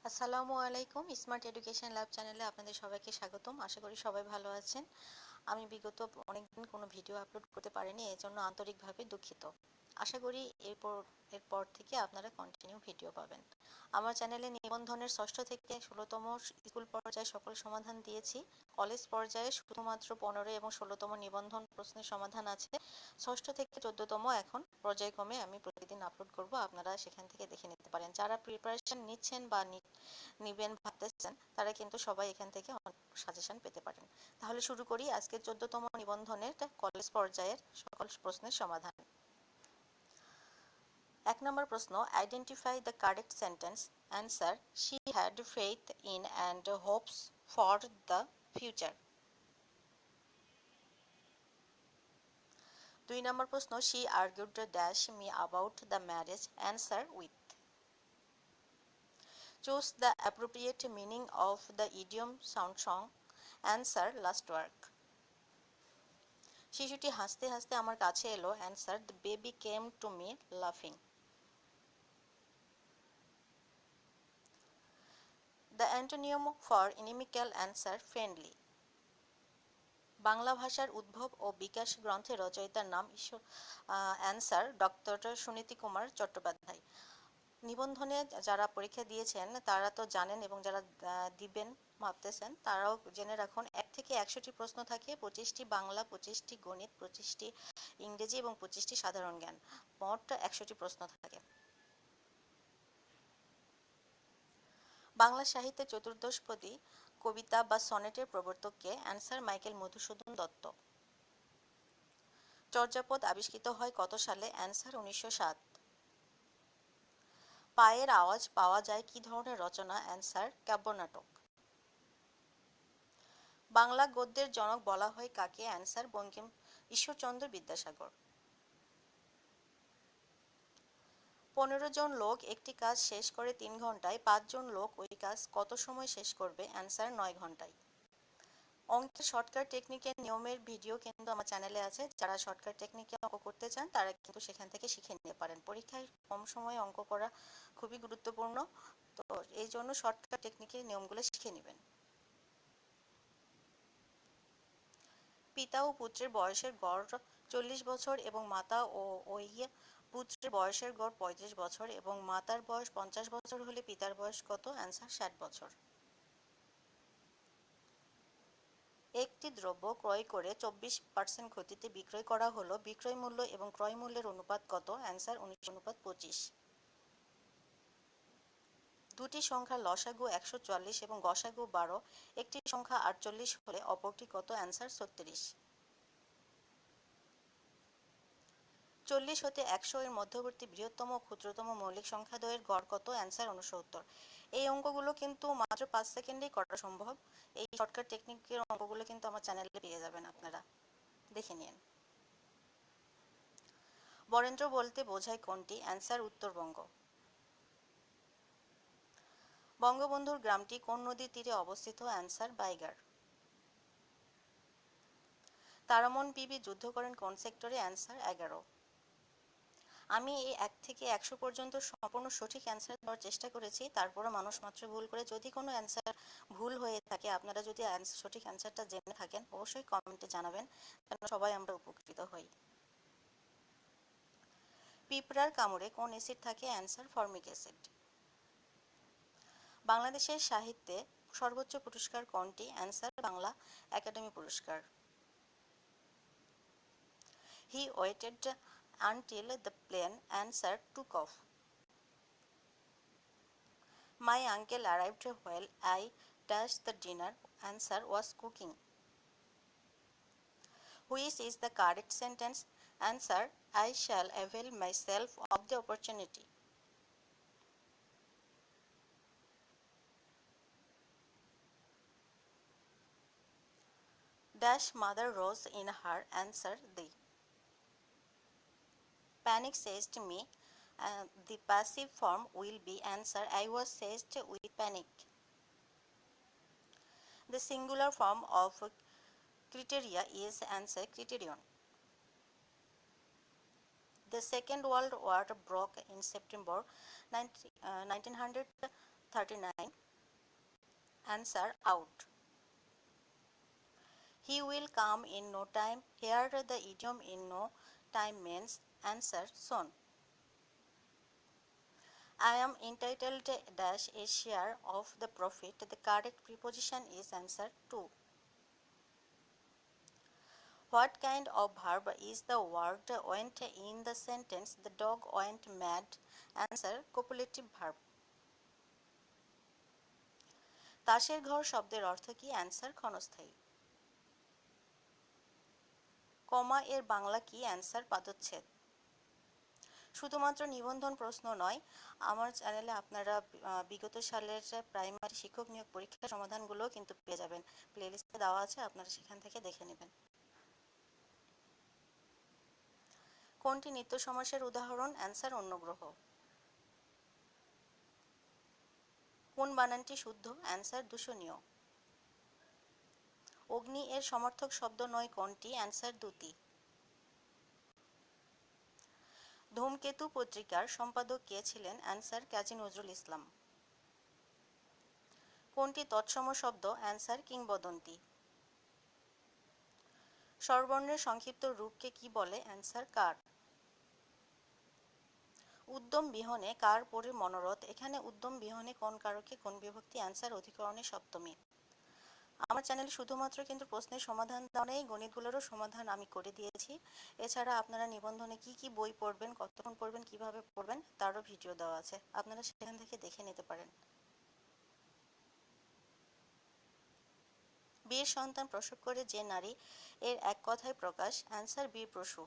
আসসালামু আলাইকুম। Smart education lab চ্যানেলে আপনাদের সবাইকে স্বাগতম। আশা করি সবাই ভালো আছেন। আমি বিগত অনেকদিন কোনো ভিডিও আপলোড করতে পারিনি, এজন্য আন্তরিকভাবে দুঃখিত। আশা করি এরপর থেকে আপনারা কন্টিনিউ ভিডিও পাবেন। আমার চ্যানেলে নিবন্ধনের ষষ্ঠ থেকে 16তম স্কুল পর্যায়ে সকল সমাধান দিয়েছি। কলেজ পর্যায়ে শুধুমাত্র 15 এবং 16তম নিবন্ধন প্রশ্নের সমাধান আছে। ষষ্ঠ থেকে 14তম এখন পর্যায়ক্রমে আমি প্রতিদিন আপলোড করব, আপনারা সেখান থেকে দেখে নিতে পারেন। যারা প্রিপারেশন নিচ্ছেন বা নিবেন ভাবতেছেন তারা কিন্তু সবাই এখান থেকে সাজেশন পেতে পারেন। তাহলে শুরু করি আজকে 14তম নিবন্ধনের কলেজ পর্যায়ের সকল প্রশ্নের সমাধান। 1 নম্বর প্রশ্ন, identify the correct sentence. Answer, she had faith in and hopes for the future. 2 নম্বর প্রশ্ন, she argued dash me about the marriage. Answer, with. Choose the appropriate meaning of the idiom sound song. Answer, last work. শিশুটি হাসতে হাসতে আমার কাছে এলো। Answer, the baby came to me laughing. The antonym for inimical. Answer, friendly. Bangla ভাষার উদ্ভব ও বিকাশ গ্রন্থের রচয়িতার নাম ঈশ্বর। Answer, doctor Suniti Kumar Chattopadhyay. নিবন্ধনে যারা পরীক্ষা দিয়েছেন তারা তো জানেন, এবং যারা দিবেন ভাবতেছেন তারাও জেনে রাখুন, 1 থেকে 100টি প্রশ্ন থাকে। 25টি বাংলা, 25টি গণিত, 25টি ইংরেজি এবং 25টি সাধারণ জ্ঞান। মোট 100টি প্রশ্ন থাকে। বাংলা সাহিত্যে চতুর্দশপদী কবিতা বা সনেটের প্রবর্তক কে? Answer, Michael Madhusudan Dutta. চর্যাপদ আবিষ্কৃত হয় কত সালে? অ্যান্সার, 1907। পায়ের আওয়াজ পাওয়া যায় কি ধরনের রচনা? অ্যান্সার, কাব্যনাটক। বাংলা গদ্যের জনক বলা হয় কাকে? অ্যান্সার, বঙ্কিম ঈশ্বরচন্দ্র বিদ্যাসাগর। 15 জন লোক একটি কাজ শেষ করে 3 ঘন্টায়, 5 জন লোক ওই কাজ কত সময় শেষ করবে? অ্যান্সার, 9 ঘন্টায়। অঙ্কের শর্টকাট টেকনিকের নিয়মের ভিডিও কিন্তু আমার চ্যানেলে আছে। যারা শর্টকাট টেকনিকে অঙ্ক করতে চান তারা কিন্তু সেখান থেকে শিখে নিতে পারেন। পরীক্ষায় কম সময়ে অঙ্ক করা খুবই গুরুত্বপূর্ণ, তো এই জন্য শর্টকাট টেকনিকের নিয়মগুলো শিখে নেবেন। পিতা ও পুত্রের বয়সের গড় 40 বছর এবং মাতা ও ওই পুত্রের বয়সের গড় 35 বছর এবং মাতার বয়স 50 বছর হলে পিতার বয়স কত? অ্যান্সার, 60 বছর। একটি দ্রব্য ক্রয় করে 24% ক্ষতিতে বিক্রয় করা হলো, বিক্রয় মূল্য এবং ক্রয় মূল্যের অনুপাত কত? অ্যান্সার, 19:25। দুটি সংখ্যার লসাগু 144 এবং গসাগু 12, একটি সংখ্যা 48 হলে অপরটি কত? অ্যান্সার, 36। 40 হতে 100 এর মধ্যবর্তী বৃহত্তম ও ক্ষুদ্রতম মৌলিক সংখ্যাদ্বয়ের গড় কত? অ্যান্সার, 69। এই অঙ্কগুলো কিন্তু মাত্র 5 সেকেন্ডেই করা সম্ভব। এই শর্টকাট টেকনিকের অঙ্কগুলো কিন্তু আমার চ্যানেলে পেয়ে যাবেন, আপনারা দেখে নিন। বরেন্দ্র বলতে বোঝায় কোনটি? অ্যান্সার, উত্তরবঙ্গ। বঙ্গবন্ধুর গ্রামটি কোন নদীর তীরে অবস্থিত? অ্যান্সার, বাইগার। তারামন বিবি যুদ্ধ করেন কোন সেক্টরে? অ্যান্সার, 11। আমি এই 1 থেকে 100 পর্যন্ত সম্পূর্ণ সঠিক অ্যান্সার দেওয়ার চেষ্টা করেছি, তারপরে মানুষ মাত্র ভুল করে। যদি কোনো অ্যান্সার ভুল হয়ে থাকে, আপনারা যদি সঠিক অ্যান্সারটা জেনে থাকেন অবশ্যই কমেন্টে জানাবেন, যেন সবাই আমরা উপকৃত হই। পিঁপড়ার কামড়ে কোন অ্যাসিড থাকে? Answer, formic acid. বাংলাদেশের সাহিত্যে সর্বোচ্চ পুরস্কার কোনটি? অ্যান্সার, বাংলা একাডেমি পুরস্কার। He waited until the plane. Answer, took off. My uncle arrived while I dashed the dinner. Answer, was cooking. Which is the correct sentence? Answer, I shall avail myself of the opportunity. Dash mother rose in her. Answer, thee. Panic seized me. The passive form will be. Answer, I was seized with panic. The singular form of criteria is. Answer, criterion. The Second World War broke in September 1914. 39. Answer out. He will come in no time. Here the idiom in no time means answer soon. I am entitled dash a share of the profit. The correct preposition is answer to. What kind of verb is the word went in the sentence the dog went mad? Answer copulative verb. তাসের ঘর শব্দের অর্থ কি? Answer ক্ষণস্থায়ী। কমা এর বাংলা কি? Answer পাদচ্ছেদ। শুধুমাত্র নিবন্ধন প্রশ্ন নয়, আমার চ্যানেলে আপনারা বিগত সালের প্রাইমারি শিক্ষক নিয়োগ পরীক্ষার সমাধানগুলো কিন্তু পেয়ে যাবেন। প্লেলিস্টে দেওয়া আছে, আপনারা সেখান থেকে দেখে নেবেন। কোনটি নিত্য সমাসের উদাহরণ? অ্যান্সার অন্য গ্রহ। কোন বানানটি শুদ্ধ? অ্যান্সার দূষণীয়। অগ্নি এর সমর্থক শব্দ নয় কোনটি? অ্যান্সার দ্যুতি। ধূমকেতু পত্রিকার সম্পাদক কে ছিলেন? অ্যান্সার কাজী নজরুল ইসলাম। কোনটি তৎসম শব্দ? অ্যান্সার কিংবদন্তি। স্বরবর্ণের সংক্ষিপ্ত রূপকে কি বলে? অ্যান্সার কার। উদ্যম বিহনে কার পরে মনোরথ? এখানে উদ্যম বিহনে কোন কারকে কোন বিভক্তি? অ্যান্সার অধিকরণের সপ্তমী। আমার চ্যানেলে শুধুমাত্র কিন্তু প্রশ্নের সমাধান দেওয়া নেই, গণিতগুলোরও সমাধান আমি করে দিয়েছি। এছাড়া আপনারা নিবন্ধনে কি কি বই পড়বেন, কতক্ষণ পড়বেন, কিভাবে পড়বেন তারও ভিডিও দেওয়া আছে, আপনারা সেখান থেকে দেখে নিতে পারেন। বীর সন্তান প্রসব করে যে নারী, এর এক কথায় প্রকাশ। অ্যান্সার বীরপ্রসূ।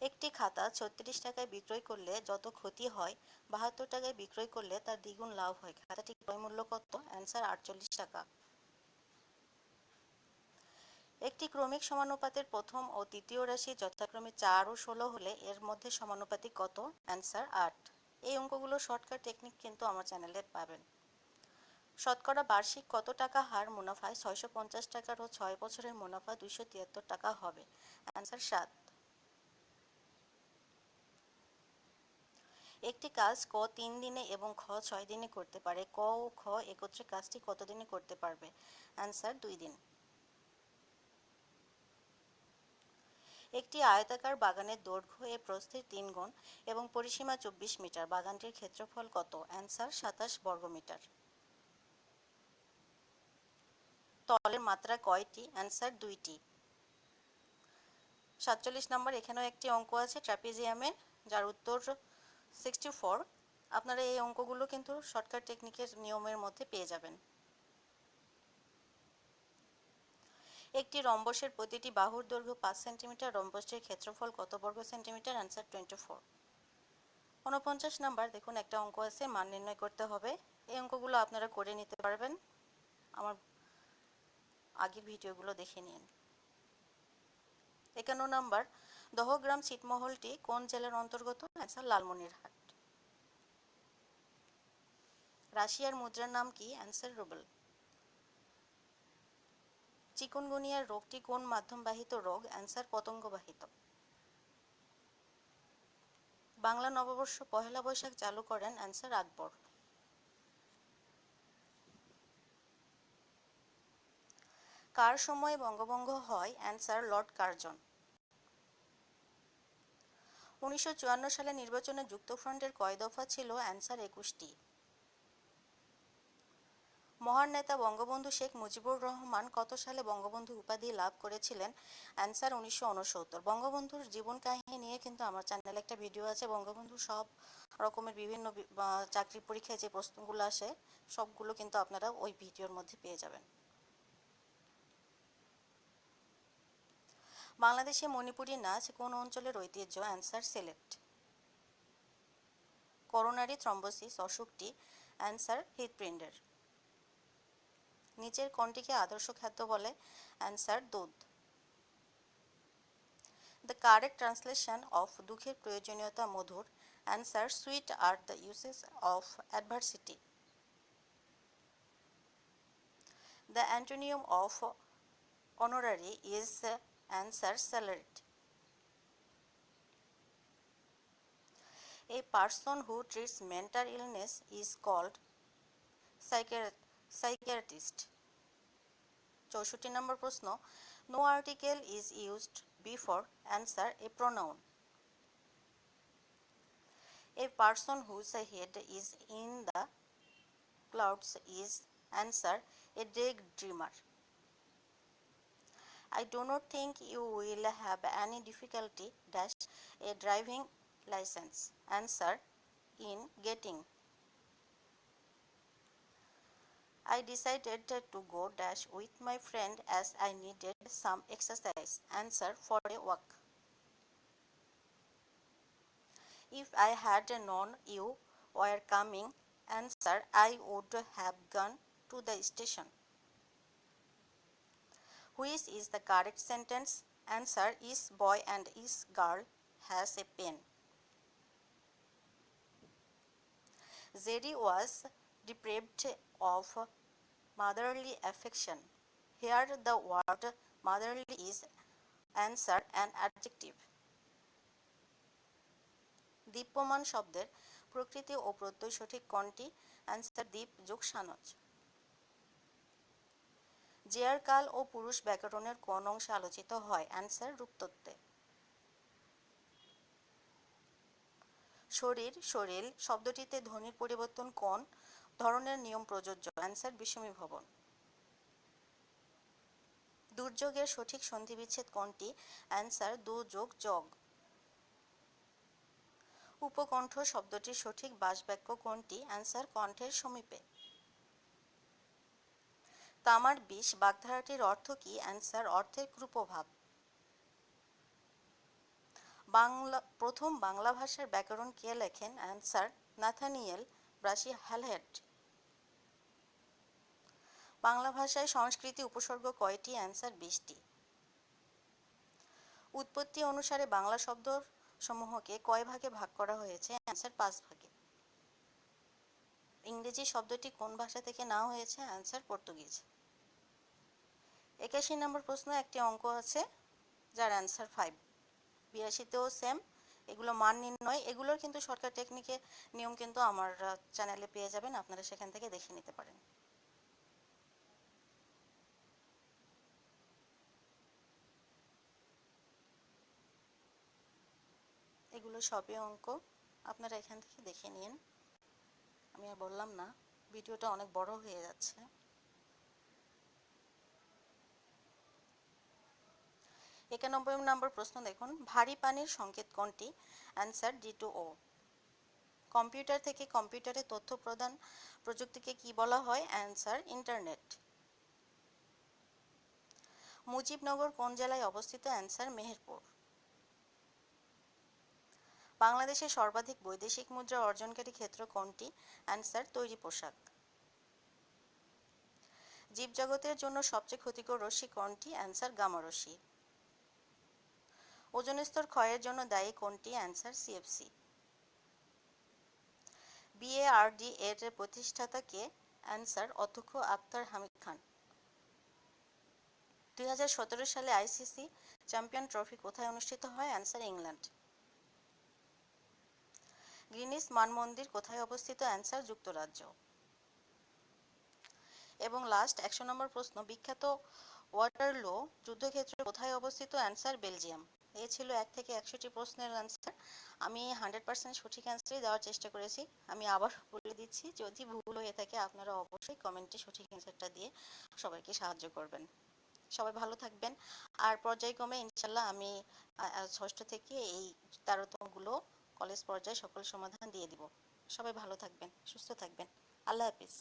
একটি খাতা 36 টাকায় বিক্রয় করলে যত ক্ষতি হয় 72 টাকায় বিক্রয় করলে তার দ্বিগুণ লাভ হয়। খাতাটি ক্রয় মূল্য কত? অ্যান্সার 48 টাকা। একটি ক্রমিক সমানুপাতের প্রথম ও তৃতীয় রাশি যথাক্রমে 4 ও 16 হলে এর মধ্যে সমানুপাতিক কত? অ্যান্সার 8। এই অঙ্কগুলো শর্টকাট টেকনিক কিন্তু আমার চ্যানেলে পাবেন। শতকরা বার্ষিক কত টাকা হার মুনাফায় 650 টাকার ও 6 বছরের মুনাফা 273 টাকা হবে? অ্যান্সার 7। একটি কাজ ক 3 দিনে এবং খ 6 দিনে করতে পারে, ক ও খ একত্রে কাজটি কত দিনে করতে পারবে? অ্যান্সার 2 দিন। একটি আয়তাকার বাগানের দৈর্ঘ্য এ প্রস্থের 3 গুণ এবং পরিসীমা 24 মিটার। বাগানটির ক্ষেত্রফল কত? অ্যান্সার 27 বর্গমিটার। তলের মাত্রা কয়টি? অ্যান্সার 2টি। 47 নম্বর এখানেও একটি অঙ্ক আছে ট্রাপিজিয়ামের, যার উত্তর 64। আপনারা এই অঙ্কগুলো কিন্তু শর্টকাট টেকনিকের নিয়মের মধ্যে পেয়ে যাবেন। একটি রম্বসের প্রতিটি বাহুর দৈর্ঘ্য 5 সেন্টিমিটার, রম্বসটির ক্ষেত্রফল কত বর্গ সেন্টিমিটার? অ্যান্সার 24। 49 নাম্বার দেখুন একটা অঙ্ক আছে, মান নির্ণয় করতে হবে। এই অঙ্কগুলো আপনারা করে নিতে পারবেন, আমার আগের ভিডিওগুলো দেখে নিন। 51 নাম্বার দহগ্রাম ছিটমহলটি কোন জেলার অন্তর্গত? অ্যান্সার লালমনিরহাট। রাশিয়ার মুদ্রার নাম কি? অ্যান্সার রুবেল। চিকুনগুনিয়ার রোগটি কোন মাধ্যমবাহিত রোগ? অ্যান্সার পতঙ্গবাহিত। বাংলা নববর্ষ পহেলা বৈশাখ চালু করেন? অ্যান্সার আকবর। কার সময়ে বঙ্গভঙ্গ হয়? Answer Lord Curzon. 1954 সালে নির্বাচনে যুক্তফ্রন্টের কয় দফা ছিল? অ্যান্সার 21টি। মহান নেতা বঙ্গবন্ধু শেখ মুজিবুর রহমান কত সালে বঙ্গবন্ধু উপাধি লাভ করেছিলেন? অ্যান্সার 1969। বঙ্গবন্ধুর জীবন কাহিনী নিয়ে কিন্তু আমার চ্যানেলে একটা ভিডিও আছে। বঙ্গবন্ধু সব রকমের বিভিন্ন চাকরি পরীক্ষায় যে প্রশ্নগুলো আসে সবগুলো কিন্তু আপনারা ওই ভিডিওর মধ্যে পেয়ে যাবেন। বাংলাদেশে মণিপুরী নাচ কোন অঞ্চলের ঐতিহ্য? অ্যান্সার সিলেট। করোনারি থ্রম্বোসিস অসুখটি? অ্যান্সার হৃৎপিণ্ডের। নিচের কোনটিকে আদর্শ খাদ্য বলে? অ্যান্সার দুধ। দ্য কারেক্ট ট্রান্সলেশন অফ দুঃখের প্রয়োজনীয়তা মধুর? Answer sweet are the uses of adversity. The antonym of honorary is? Answer salaried. A person who treats mental illness is called psychiatrist. 64 নম্বর প্রশ্ন, no article is used before answer a pronoun. A person whose head is in the clouds is answer a daydreamer. I do not think you will have any difficulty dash a driving license. Answer in getting. I decided to go dash with my friend as I needed some exercise. Answer for a walk. If I had known you were coming, answer I would have gone to the station. Which is the correct sentence? Answer is boy and is girl has a pen. Jerry was deprived of motherly affection. Here the word motherly is answer an adjective. দীপ্যমান শব্দের প্রকৃতি ও প্রত্যয় সঠিক কোনটি? Answer দীপ যোগ Sanz. জেয়ার কাল ও পুরুষ ব্যাকরণের কোন অংশে আলোচিত হয়? অ্যান্সার রূপতত্ত্বে। শরীর শরীর শব্দটিতে ধ্বনির পরিবর্তন কোন ধরনের নিয়ম প্রযোজ্য? অ্যান্সার বিষমীভবন। দুর্যোগের সঠিক সন্ধিবিচ্ছেদ কোনটি? অ্যান্সার দুযোগ যোগ। উপকণ্ঠ শব্দটির সঠিক বাসবাক্য কোনটি? অ্যান্সার কণ্ঠের সমীপে। তামার বিষ বাগধারাটির অর্থ কি? অ্যান্সার অর্থের কুপ্রভাব। প্রথম বাংলা ভাষার ব্যাকরণ কে লেখেন? Answer Nathaniel Brassey Halhed. Bangla ভাষায় সংস্কৃতি উপসর্গ কয়টি? অ্যান্সার 20টি। উৎপত্তি অনুসারে বাংলা শব্দ সমূহকে কয় ভাগে ভাগ করা হয়েছে? অ্যান্সার 5 ভাগে। ইংরেজি শব্দটি কোন ভাষা থেকে নেওয়া হয়েছে? Answer Portuguese. 81 নম্বর প্রশ্ন, একটি অঙ্ক আছে যার অ্যান্সার 5। 82তেও সেম। এগুলো মান নির্ণয়, এগুলোর কিন্তু শর্টকাট টেকনিকে নিয়ম কিন্তু আমার চ্যানেলে পেয়ে যাবেন, আপনারা সেখান থেকে দেখে নিতে পারেন। এগুলো সবই অঙ্ক, আপনারা এখান থেকে দেখে নিন। আমি আর বললাম না, ভিডিওটা অনেক বড় হয়ে যাচ্ছে। 91 নম্বর প্রশ্ন দেখুন, ভারী পানির সংকেত কোনটি? Answer D2O। কম্পিউটার থেকে কম্পিউটারে তথ্য প্রদান প্রযুক্তিকে কি বলা হয়? Answer internet. মুজিবনগর কোন জেলায় অবস্থিত? অ্যান্সার মেহেরপুর। বাংলাদেশে সর্বাধিক বৈদেশিক মুদ্রা অর্জনকারী ক্ষেত্র কোনটি? অ্যান্সার তৈরি পোশাক। জীবজগতের জন্য সবচেয়ে ক্ষতিকর রশ্মি কোনটি? অ্যান্সার গামা রশ্মি। ওজোন স্তর ক্ষয়ের জন্য দায়ী কোনটি? Answer CFC। BARD এর প্রতিষ্ঠাতা কে? অ্যান্সার অধ্যক্ষ আখতার হামিদ খান। 2017 সালে ICC চ্যাম্পিয়ন ট্রফি কোথায় অনুষ্ঠিত হয়? Answer England. গ্রিনিচ মানমন্দির কোথায় অবস্থিত? অ্যান্সার যুক্তরাজ্য। এবং লাস্ট 100 নম্বর প্রশ্ন, বিখ্যাত ওয়াটারলু যুদ্ধক্ষেত্র কোথায় অবস্থিত? Answer Belgium. এই ছিল 1 থেকে 100টি প্রশ্নের অ্যান্সার। আমি 100% সঠিক অ্যান্সারই দেওয়ার চেষ্টা করেছি। আমি আবার বলে দিচ্ছি, যদি ভুল হয়ে থাকে আপনারা অবশ্যই কমেন্টে সঠিক অ্যান্সারটা দিয়ে সবাইকে সাহায্য করবেন। সবাই ভালো থাকবেন। আর পর্যায়ক্রমে ইনশাল্লাহ আমি 6ষ্ঠ থেকে এই 13তমগুলো কলেজ পর্যায়ে সকল সমাধান দিয়ে দিব। সবাই ভালো থাকবেন, সুস্থ থাকবেন। আল্লাহ হাফিজ।